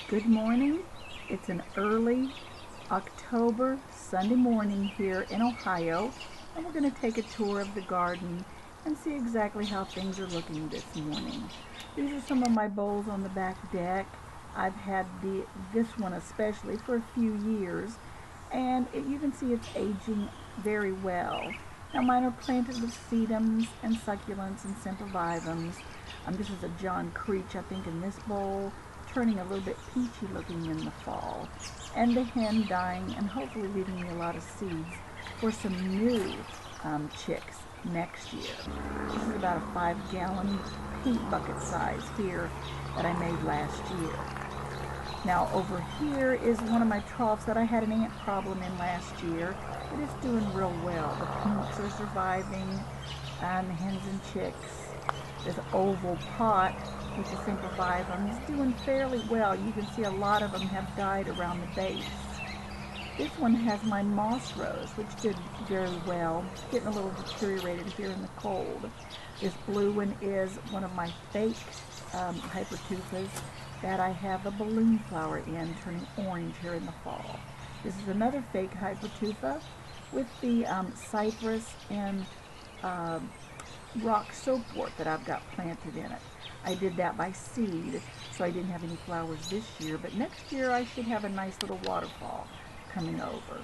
Good morning. It's an early October Sunday morning here in Ohio, and we're going to take a tour of the garden and see exactly how things are looking this morning. These are some of my bowls on the back deck. I've had this one especially for a few years, and you can see it's aging very well. Now mine are planted with sedums and succulents and sempervivums. This is a John Creech, I think, in this bowl, turning a little bit peachy looking in the fall, and the hen dying and hopefully leaving me a lot of seeds for some new chicks next year. This is about a 5-gallon paint bucket size here that I made last year. Now over here is one of my troughs that I had an ant problem in last year, but it's doing real well. The pinks are surviving, and the hens and chicks. This oval pot with the Sempervivums doing fairly well. You can see a lot of them have died around the base. This one has my moss rose, which did very well, getting a little deteriorated here in the cold. This blue one is one of my fake Hypertufas that I have a balloon flower in, turning orange here in the fall. This is another fake Hypertufa with the cypress and rock soapwort that I've got planted in it. I did that by seed, so I didn't have any flowers this year, but next year I should have a nice little waterfall coming over.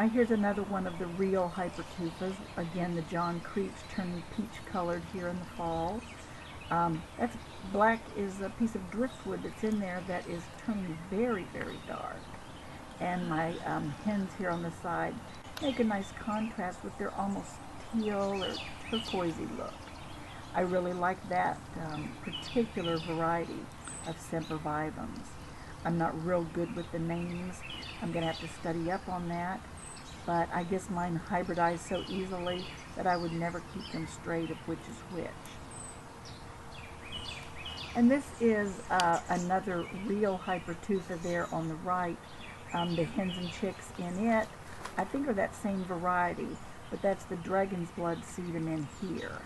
Here's another one of the real Hypertufas. Again, the John Creech, turning peach colored here in the fall. That's black is a piece of driftwood that's in there that is turning very, very dark. And my hens here on the side make a nice contrast with their almost teal or turquoisey look. I really like that particular variety of Sempervivums. I'm not real good with the names. I'm going to have to study up on that, but I guess mine hybridize so easily that I would never keep them straight of which is which. And this is another real Hypertufa there on the right. The hens and chicks in it, I think, are that same variety, but that's the dragon's blood sedum in here.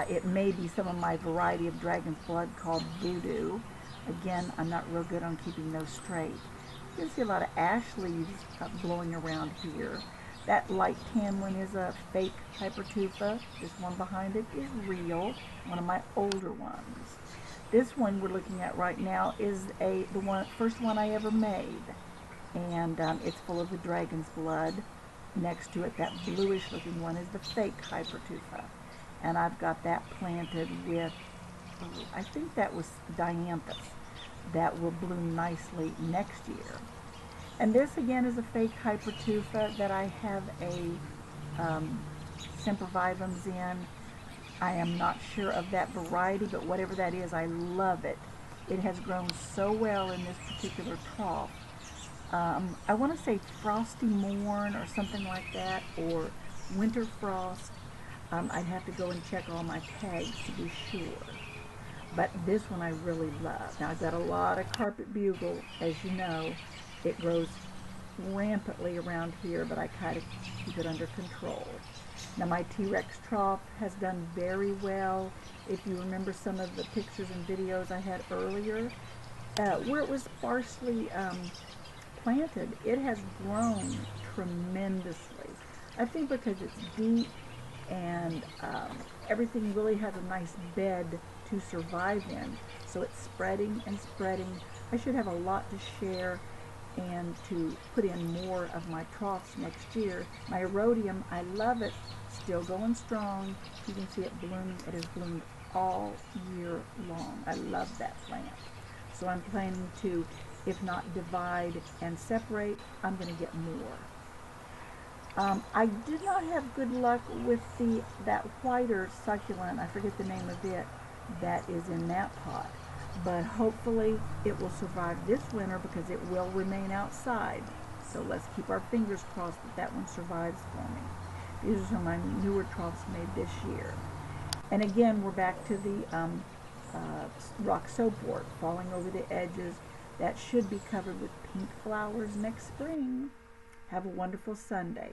It may be some of my variety of dragon's blood called voodoo. Again, I'm not real good on keeping those straight. You can see a lot of ash leaves blowing around here. That light tan one is a fake Hypertufa. This one behind it is real, one of my older ones. This one we're looking at right now is the first one I ever made, and it's full of the dragon's blood. Next to it, that bluish looking one is the fake Hypertufa, and I've got that planted with, I think that was dianthus, that will bloom nicely next year. And this again is a fake Hypertufa that I have a Sempervivums in. I am not sure of that variety, but whatever that is, I love it. It has grown so well in this particular trough. I want to say Frosty Morn or something like that, or Winter Frost. I'd have to go and check all my tags to be sure. But this one I really love. Now I've got a lot of carpet bugle, as you know. It grows rampantly around here, but I kind of keep it under control. Now my T Rex Trough has done very well. If you remember some of the pictures and videos I had earlier, where it was sparsely planted, it has grown tremendously. I think because it's deep and everything really has a nice bed to survive in, so it's spreading and spreading. I should have a lot to share and to put in more of my troughs next year. My erodium, I love it, still going strong. You can see it blooming. It has bloomed all year long. I love that plant. So I'm planning to, if not divide and separate, I'm going to get more. I did not have good luck with that whiter succulent, I forget the name of it, that is in that pot. But hopefully it will survive this winter because it will remain outside. So let's keep our fingers crossed that that one survives for me. These are some of my newer troughs made this year. And again, we're back to the rock soapwort falling over the edges. That should be covered with pink flowers next spring. Have a wonderful Sunday.